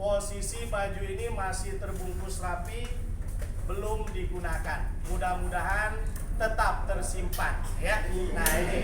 posisi baju ini masih terbungkus rapi, belum digunakan. Mudah-mudahan tetap tersimpan ya. Nah ini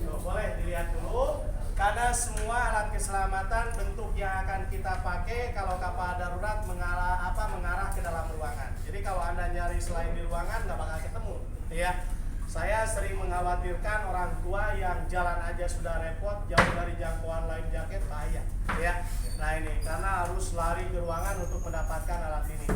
tuh, boleh dilihat dulu, karena semua alat keselamatan bentuk yang akan kita pakai kalau kapal darurat mengarah ke dalam ruangan. Jadi kalau Anda nyari selain di ruangan nggak bakal ketemu ya. Saya sering mengkhawatirkan orang tua yang jalan aja sudah repot, jauh dari jangkauan life jacket, bahaya ya. Nah ini karena harus lari ke ruangan untuk mendapatkan alat ini.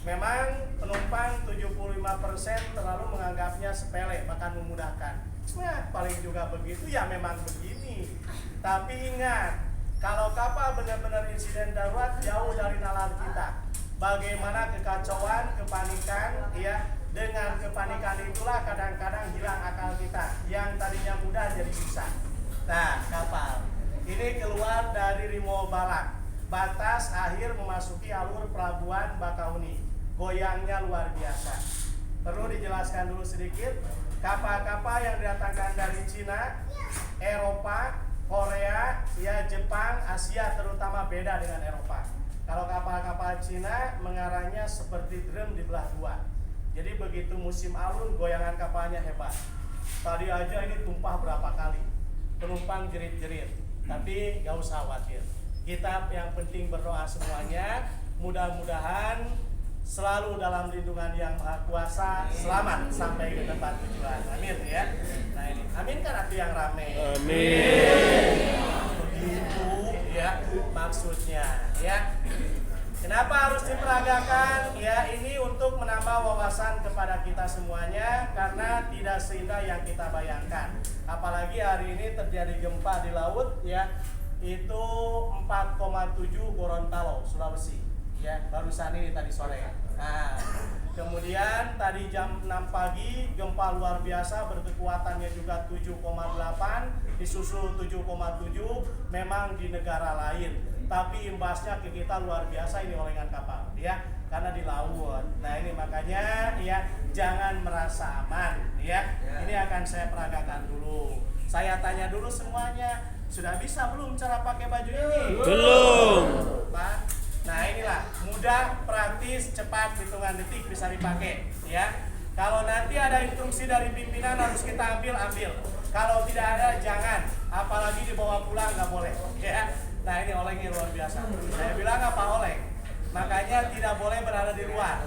Memang penumpang 75% terlalu menganggapnya sepele, bahkan memudahkan. Nah, paling juga begitu ya, memang begini. Tapi ingat, kalau kapal benar-benar insiden darurat jauh dari nalar kita. Bagaimana kekacauan, kepanikan ya. Dengan kepanikan itulah kadang-kadang hilang akal kita. Yang tadinya mudah jadi susah. Nah, kapal ini keluar dari Rimo Balak, batas akhir memasuki alur pelabuhan Bakauni. Goyangnya luar biasa. Perlu dijelaskan dulu sedikit, kapal-kapal yang didatangkan dari Cina, Eropa, Korea, ya Jepang, Asia terutama beda dengan Eropa. Kalau kapal-kapal Cina mengarahnya seperti drum dibelah dua. Jadi begitu musim alun, goyangan kapalnya hebat. Tadi aja ini tumpah berapa kali, penumpang jerit-jerit. Tapi gak usah khawatir, kita yang penting berdoa semuanya, mudah-mudahan selalu dalam lindungan yang Maha Kuasa, selamat sampai ke tempat tujuan. Amin ya. Nah ini, amin kan arti yang rame. Amin. Begitu ya maksudnya ya. Kenapa harus diperagakan? Ya ini untuk menambah wawasan kepada kita semuanya, karena tidak seindah yang kita bayangkan. Apalagi hari ini terjadi gempa di laut ya, itu 4,7 Gorontalo, Sulawesi. Ya, barusan ini tadi sore. Nah, kemudian tadi jam 6 pagi gempa luar biasa berkekuatannya juga 7,8, disusul 7,7 memang di negara lain. Tapi imbasnya ke kita luar biasa, ini olengan kapal ya, karena di laut. Nah ini makanya ya jangan merasa aman ya. Ini akan saya peragakan dulu. Saya tanya dulu semuanya, sudah bisa belum cara pakai baju ini? Belum. Pak. Nah inilah mudah, praktis, cepat, hitungan detik bisa dipakai ya. Kalau nanti ada instruksi dari pimpinan harus kita ambil. Kalau tidak ada jangan, apalagi dibawa pulang nggak boleh ya. Nah ini olengnya luar biasa. Saya bilang apa oleng? Makanya tidak boleh berada di luar.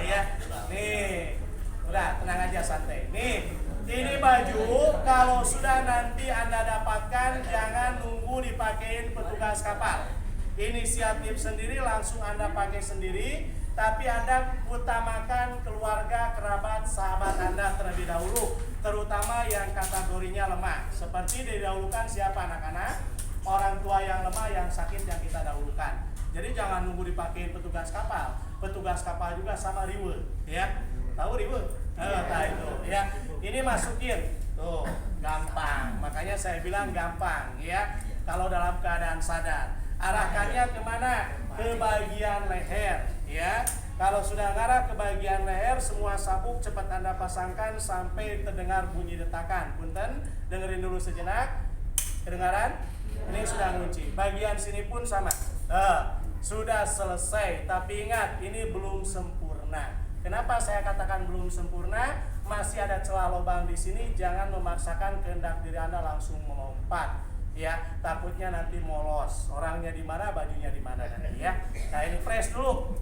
Ya, nih, udah tenang aja santai. Nih, ini baju kalau sudah nanti Anda dapatkan jangan nunggu dipakein petugas kapal. Inisiatif sendiri langsung Anda pakai sendiri. Tapi Anda utamakan keluarga, kerabat, sahabat Anda terlebih dahulu, terutama yang kategorinya lemah. Seperti didahulukan siapa anak-anak? Orang tua yang lemah, yang sakit yang kita dahulukan. Jadi jangan nunggu dipakein petugas kapal. Petugas kapal juga sama riwe, ya. Tahu riwe? Nah itu, ya. Ini masukin, tuh, gampang. Makanya saya bilang gampang, ya. Kalau dalam keadaan sadar, arahkannya kemana? Ke bagian leher, ya. Kalau sudah ngarah ke bagian leher, semua sabuk cepat Anda pasangkan sampai terdengar bunyi detakan. Punten, dengerin dulu sejenak. Kedengaran? Ini sudah ngunci. Bagian sini pun sama. Sudah selesai. Tapi ingat, ini belum sempurna. Kenapa saya katakan belum sempurna? Masih ada celah lubang di sini. Jangan memaksakan kehendak diri Anda langsung melompat. Ya, takutnya nanti molos. Orangnya di mana, bajunya di mana nanti ya. Nah ini press dulu.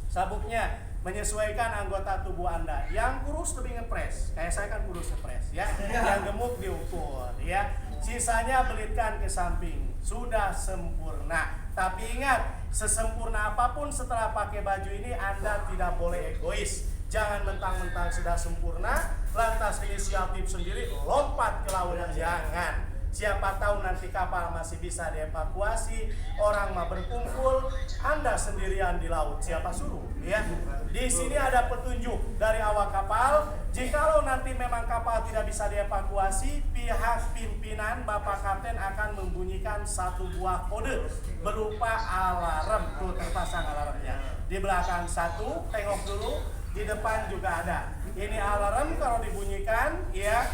Sabuknya menyesuaikan anggota tubuh Anda. Yang kurus lebih ngepres. Kayak saya kan kurus ngepres ya. Yang gemuk diukur ya. Sisanya belitkan ke samping. Sudah sempurna. Tapi ingat, sesempurna apapun setelah pakai baju ini Anda tidak boleh egois. Jangan mentang-mentang sudah sempurna lantas inisiatif sendiri lompat ke laut. Jangan. Siapa tahu nanti kapal masih bisa dievakuasi, orang mah berkumpul, Anda sendirian di laut. Siapa suruh? Ya. Di sini ada petunjuk dari awak kapal. Jikalau nanti memang kapal tidak bisa dievakuasi, pihak pimpinan Bapak Kapten akan membunyikan satu buah kode berupa alarm. Tuh terpasang alarmnya. Di belakang satu, tengok dulu. Di depan juga ada. Ini alarm kalau dibunyikan, ya.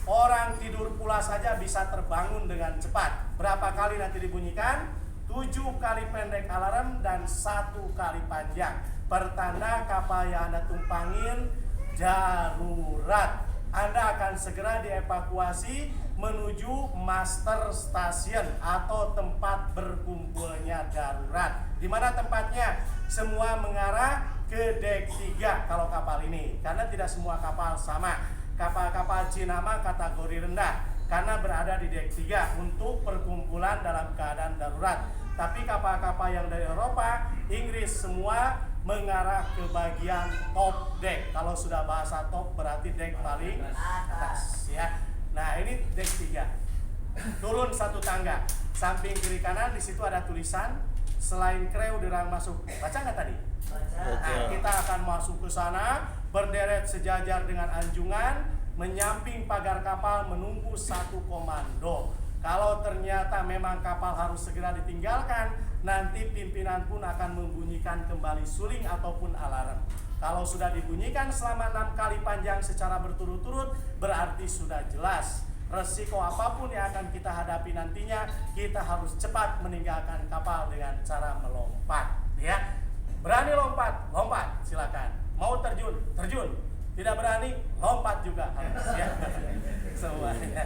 Orang tidur pula saja bisa terbangun dengan cepat. Berapa kali nanti dibunyikan? 7 kali pendek alarm dan 1 kali panjang. Pertanda kapal yang Anda tumpangin darurat. Anda akan segera dievakuasi menuju master station atau tempat berkumpulnya darurat. Di mana tempatnya? Semua mengarah ke dek 3 kalau kapal ini. Karena tidak semua kapal sama. Kapal-kapal Chinama kategori rendah karena berada di dek 3 untuk perkumpulan dalam keadaan darurat. Tapi kapal-kapal yang dari Eropa, Inggris semua mengarah ke bagian top deck. Kalau sudah bahasa top berarti deck paling atas ya. Nah, ini deck 3. Turun 1 tangga. Samping kiri kanan di situ ada tulisan selain kreu dilarang masuk. Baca nggak tadi? Nah, kita akan masuk ke sana, berderet sejajar dengan anjungan, menyamping pagar kapal menunggu 1 komando. Kalau ternyata memang kapal harus segera ditinggalkan, nanti pimpinan pun akan membunyikan kembali suling ataupun alarm. Kalau sudah dibunyikan selama 6 kali panjang secara berturut-turut, berarti sudah jelas. Resiko apapun yang akan kita hadapi nantinya, kita harus cepat meninggalkan kapal dengan cara melompat. Ya, berani lompat, lompat, silakan. Mau terjun, terjun. Tidak berani, lompat juga harus. Ya. Semuanya.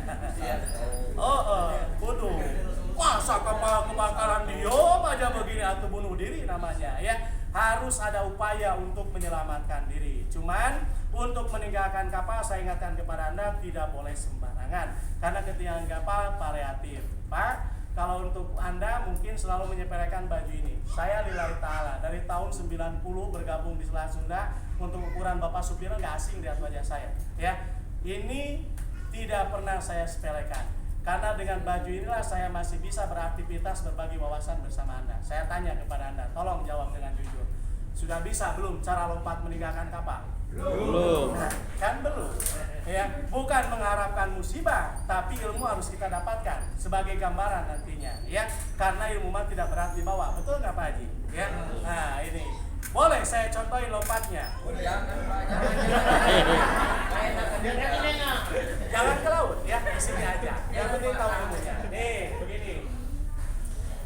Kudu. Masa kapal kebakaran diom aja begini atau bunuh diri namanya ya. Harus ada upaya untuk menyelamatkan diri. Cuman untuk meninggalkan kapal saya ingatkan kepada Anda tidak boleh sembarangan. Karena ketinggalan kapal variatif. Pak, kalau untuk Anda mungkin selalu menyepelekan baju ini. Saya lillahi ta'ala dari tahun 90 bergabung di Selat Sunda. Untuk ukuran Bapak supir nggak asing lihat wajah saya ya. Ini tidak pernah saya sepelekan. Karena dengan baju inilah saya masih bisa beraktivitas berbagi wawasan bersama Anda. Saya tanya kepada Anda, tolong jawab dengan jujur. Sudah bisa belum cara lompat meninggalkan kapal? Belum. Kan belum. Ya, bukan mengharapkan musibah, tapi ilmu harus kita dapatkan sebagai gambaran nantinya, ya. Karena ilmu mah tidak berat dibawa, betul nggak Pak Haji? Ya. Nah ini. Boleh saya contohin lompatnya? Jangan ke laut ya, di sini aja. Yang penting tahu ilmunya. Nih, begini.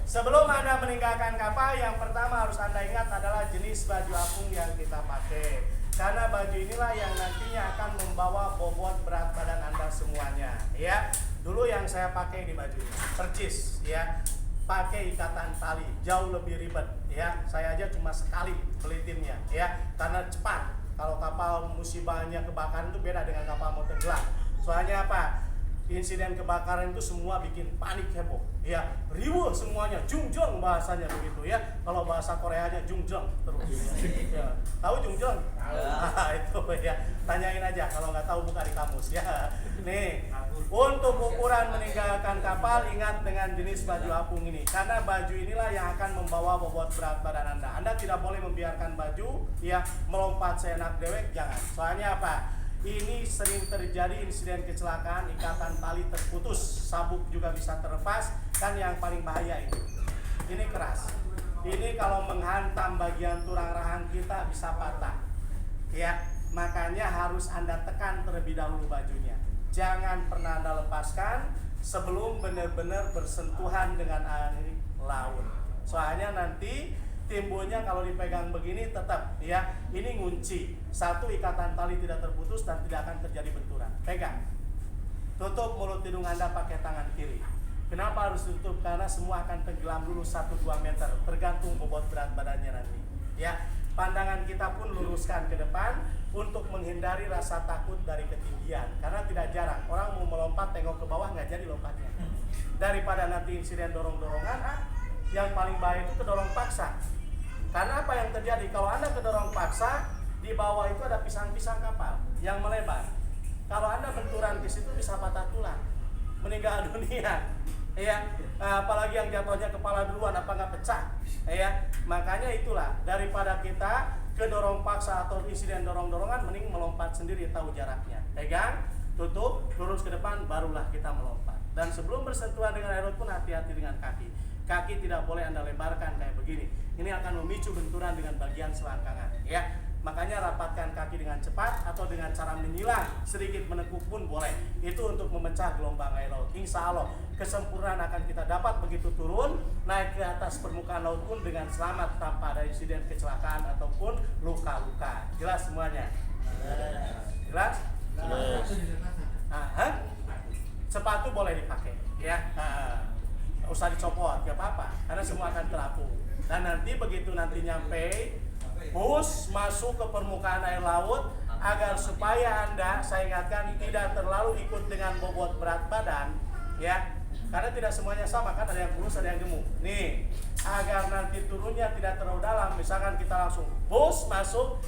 Sebelum Anda meninggalkan kapal, yang pertama harus Anda ingat adalah jenis baju apung yang kita pakai. Karena baju inilah yang nantinya akan membawa bobot berat badan Anda semuanya, ya. Dulu yang saya pakai di baju ini, percis, ya. Pakai ikatan tali, jauh lebih ribet ya. Saya aja cuma sekali belitinnya ya, karena cepat. Kalau kapal musibahnya kebakaran itu beda dengan kapal mau tenggelam. Soalnya apa? Insiden kebakaran itu semua bikin panik heboh ya, riuh semuanya, jungjong bahasanya begitu ya. Kalau bahasa Koreanya jungjong terus ya. Tahu jungjong? Nah, itu ya, tanyain aja kalau nggak tahu buka di kamus ya. Nih, untuk ukuran meninggalkan kapal ingat dengan jenis baju apung ini, karena baju inilah yang akan membawa bobot berat badan Anda. Anda tidak boleh membiarkan baju ya melompat seenak dewek, jangan. Soalnya apa? Ini sering terjadi insiden kecelakaan, ikatan tali terputus, sabuk juga bisa terlepas, kan yang paling bahaya ini. Ini keras. Ini kalau menghantam bagian tulang rahang kita bisa patah. Ya, makanya harus Anda tekan terlebih dahulu bajunya. Jangan pernah Anda lepaskan sebelum benar-benar bersentuhan dengan air laut. Soalnya nanti timbulnya kalau dipegang begini tetap ya, ini ngunci. Satu, ikatan tali tidak terputus dan tidak akan terjadi benturan. Pegang. Tutup mulut hidung Anda pakai tangan kiri. Kenapa harus tutup? Karena semua akan tenggelam dulu 1-2 meter, tergantung bobot berat badannya nanti. Ya, pandangan kita pun luruskan ke depan untuk menghindari rasa takut dari ketinggian. Karena tidak jarang orang mau melompat tengok ke bawah nggak jadi lompatnya. Daripada nanti insiden dorong-dorongan, yang paling bahaya itu kedorong paksa. Karena apa yang terjadi kalau Anda kedorong paksa, di bawah itu ada pisang-pisang kapal yang melebar. Kalau Anda benturan ke situ bisa patah tulang, meninggal dunia. Ya, apalagi yang jatuhnya kepala duluan apa nggak pecah. Ya, makanya itulah daripada kita kedorong paksa atau insiden dorong-dorongan, mending melompat sendiri, tahu jaraknya. Pegang, tutup, lurus ke depan, barulah kita melompat. Dan sebelum bersentuhan dengan air laut pun hati-hati dengan kaki. Kaki tidak boleh Anda lebarkan kayak begini. Ini akan memicu benturan dengan bagian selangkangan. Ya, Makanya rapatkan kaki dengan cepat atau dengan cara menyilang sedikit menekuk pun boleh. Itu untuk memecah gelombang air laut. Insya Allah kesempurnaan akan kita dapat begitu turun naik ke atas permukaan laut pun dengan selamat tanpa ada insiden kecelakaan ataupun luka-luka. Jelas semuanya? Jelas? Sepatu boleh dipakai, ya. Nggak usah dicopot, gak apa-apa, karena semua akan terapung. Dan nanti begitu nanti nyampe bus masuk ke permukaan air laut, agar supaya Anda, saya ingatkan, tidak terlalu ikut dengan bobot berat badan, ya, karena tidak semuanya sama kan, ada yang kurus, ada yang gemuk. Nih, agar nanti turunnya tidak terlalu dalam, misalkan kita langsung bus masuk,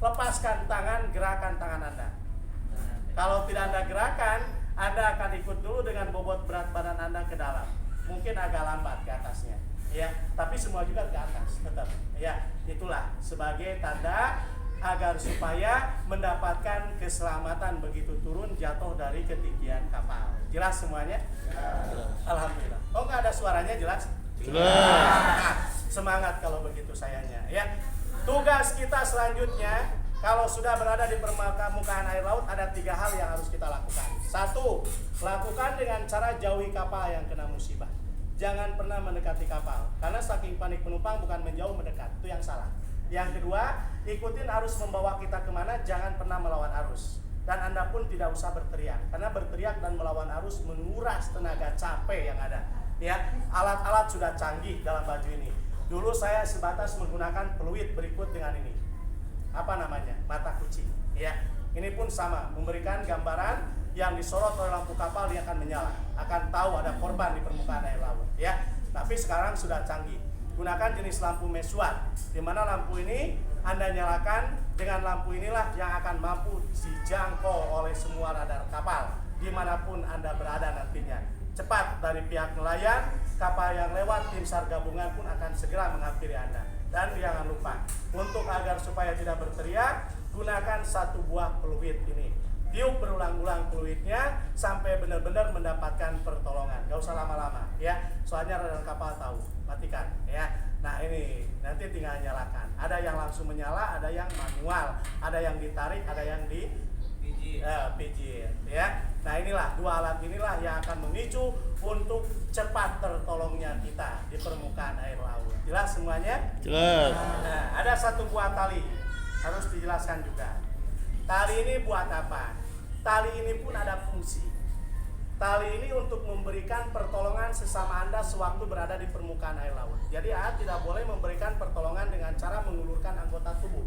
lepaskan tangan, gerakan tangan Anda. Kalau tidak Anda gerakan, Anda akan ikut dulu dengan bobot berat badan Anda ke dalam, mungkin agak lambat ke atasnya. Ya, tapi semua juga ke atas tetap. Ya, itulah sebagai tanda agar supaya mendapatkan keselamatan begitu turun jatuh dari ketinggian kapal. Jelas semuanya? Ya. Alhamdulillah. Oh, nggak ada suaranya jelas? Jelas. Semangat kalau begitu sayanya. Ya. Tugas kita selanjutnya, kalau sudah berada di permukaan air laut, ada 3 hal yang harus kita lakukan. 1, lakukan dengan cara jauhi kapal yang kena musibah. Jangan pernah mendekati kapal, karena saking panik penumpang bukan menjauh mendekat, itu yang salah. Yang kedua, ikutin arus membawa kita kemana, jangan pernah melawan arus. Dan Anda pun tidak usah berteriak, karena berteriak dan melawan arus menguras tenaga capek yang ada. Ya, alat-alat sudah canggih dalam baju ini. Dulu saya sebatas menggunakan peluit berikut dengan ini. Apa namanya? Mata kucing. Ya, ini pun sama, memberikan gambaran yang disorot oleh lampu kapal, dia akan menyala, akan tahu ada korban di permukaan air laut, ya. Tapi sekarang sudah canggih, gunakan jenis lampu mesuat, di mana lampu ini Anda nyalakan, dengan lampu inilah yang akan mampu dijangkau oleh semua radar kapal dimanapun Anda berada nantinya. Cepat dari pihak nelayan, kapal yang lewat, tim SAR gabungan pun akan segera menghampiri Anda. Dan jangan lupa, untuk agar supaya tidak berteriak, gunakan 1 buah peluit ini. Tiup berulang-ulang peluitnya sampai benar-benar mendapatkan pertolongan. Gak usah lama-lama, ya. Soalnya radar kapal tahu. Matikan, ya. Nah ini nanti tinggal nyalakan. Ada yang langsung menyala, ada yang manual, ada yang ditarik, ada yang pijit, ya. Nah inilah 2 alat inilah yang akan memicu untuk cepat tertolongnya kita di permukaan air laut. Jelas semuanya? Jelas. Nah, ada 1 buah tali harus dijelaskan juga. Tali ini buat apa? Tali ini pun ada fungsi. Tali ini untuk memberikan pertolongan sesama Anda sewaktu berada di permukaan air laut. Jadi A tidak boleh memberikan pertolongan dengan cara mengulurkan anggota tubuh.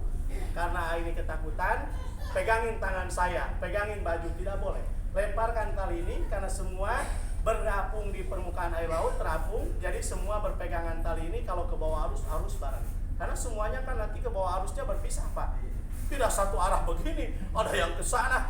Karena A ini ketakutan, pegangin tangan saya, pegangin baju, tidak boleh. Lemparkan tali ini karena semua berapung di permukaan air laut, terapung. Jadi semua berpegangan tali ini, kalau ke bawah arus bareng. Karena semuanya kan nanti ke bawah arusnya berpisah, Pak. Tidak satu arah begini, ada yang ke sana,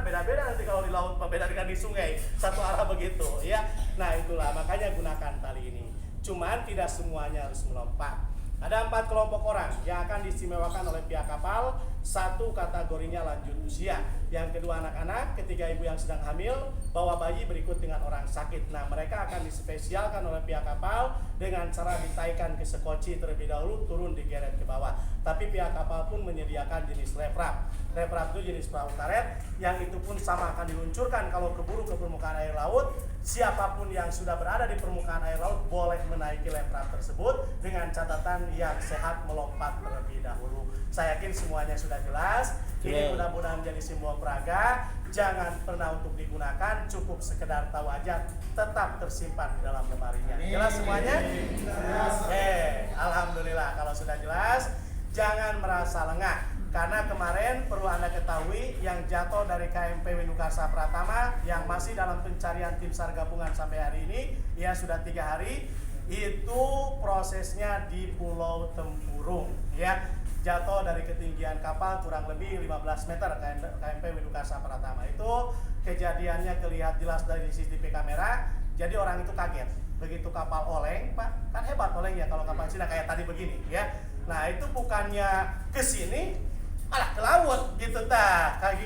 beda-beda nanti kalau di laut, beda dengan di sungai, satu arah begitu, ya. Nah itulah makanya gunakan tali ini. Cuman tidak semuanya harus melompat. Ada 4 kelompok orang yang akan diistimewakan oleh pihak kapal. 1 kategorinya lanjut usia, yang kedua anak-anak, ketiga ibu yang sedang hamil, bawa bayi, berikut dengan orang sakit. Nah mereka akan dispesialkan oleh pihak kapal dengan cara ditaikan ke sekoci terlebih dahulu, turun digeret ke bawah. Tapi pihak kapal pun menyediakan jenis reprap. Reprap itu jenis perahu karet yang itu pun sama akan diluncurkan kalau keburu ke permukaan air laut. Siapapun yang sudah berada di permukaan air laut boleh menaiki reprap tersebut dengan catatan yang sehat melompat terlebih dahulu. Saya yakin semuanya sudah jelas. Ini mudah-mudahan menjadi simbol peraga. Jangan pernah untuk digunakan, cukup sekedar tahu aja, tetap tersimpan di dalam lemarinya. Jelas semuanya? Alhamdulillah kalau sudah jelas. Jangan merasa lengah, karena kemarin perlu Anda ketahui yang jatuh dari KMP Winukarsa Pratama yang masih dalam pencarian tim SAR gabungan sampai hari ini, ya sudah 3 hari, itu prosesnya di Pulau Tempurung, ya. Jatuh dari ketinggian kapal kurang lebih 15 meter KMP Winukarsa Pratama. Itu kejadiannya kelihatan jelas dari CCTV kamera. Jadi orang itu kaget. Begitu kapal oleng, Pak, kan hebat olengnya kalau kapal Cina kayak tadi begini, ya. Nah itu bukannya ke sini, malah ke laut gitu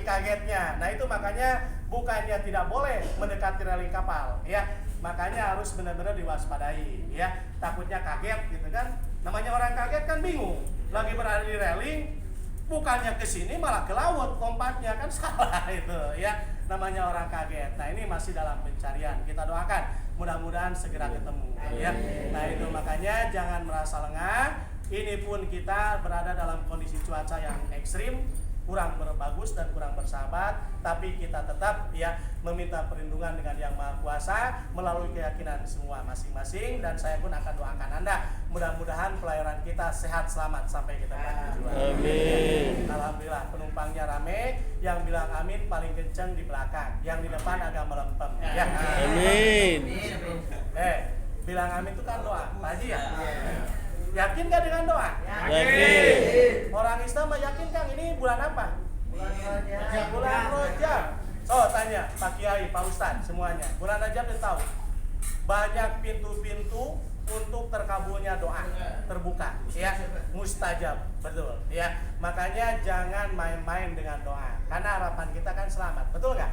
kagetnya. Nah itu makanya bukannya tidak boleh mendekati railing kapal, ya. Makanya harus benar-benar diwaspadai, ya. Takutnya kaget gitu kan. Namanya orang kaget kan bingung. lagi berada di railing, bukannya ke sini malah ke laut lompatnya, kan salah itu ya, namanya orang kaget. Nah ini masih dalam pencarian, kita doakan mudah-mudahan segera ketemu ya. Nah itu makanya jangan merasa lengah, ini pun kita berada dalam kondisi cuaca yang ekstrim, kurang berbagus dan kurang bersahabat, tapi kita tetap ya meminta perlindungan dengan Yang Maha Kuasa melalui keyakinan semua masing-masing, dan saya pun akan doakan Anda mudah-mudahan pelayaran kita sehat selamat sampai ke tempat tujuan. Amin. Alhamdulillah penumpangnya rame, yang bilang amin paling kenceng di belakang, yang di depan agak melempem ya. Amin. Bilang amin itu kan doa, Pak Haji ya? Yakin gak dengan doa? Yakin. Orang Islam yakin Kang, ini bulan apa? Bulan Rajab. So tanya Pak Kiai, Pak Ustadz semuanya, bulan Rajab dia tahu banyak pintu-pintu untuk terkabulnya doa terbuka ya, mustajab, betul ya. Makanya jangan main-main dengan doa, karena harapan kita kan selamat, betul nggak?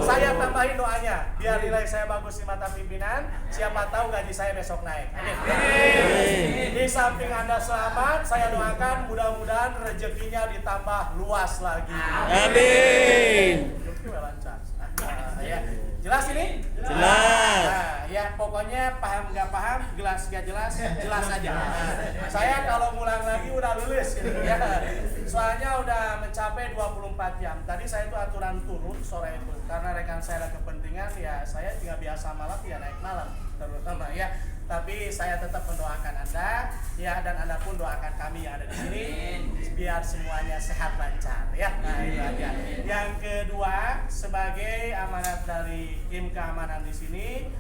Saya tambahin doanya biar nilai saya bagus di mata pimpinan, siapa tahu gaji saya besok naik. Di samping Anda selamat, saya doakan mudah-mudahan rezekinya ditambah luas lagi. Amin. Ya. Jelas ini? Jelas. Nah, ya pokoknya paham nggak paham, jelas nggak jelas, jelas aja. Saya kalau ngulang lagi udah lulus gitu ya. Soalnya udah mencapai 24 jam. Tadi saya itu aturan turun sore itu karena rekan saya ada kepentingan, ya saya tinggal biasa malam ya naik malam terutama ya. Tapi saya tetap mendoakan Anda ya, dan Anda pun doakan kami yang ada di sini biar semuanya sehat lancar ya. Nah itu aja. Yang kedua, sebagai amanat dari tim keamanan di sini,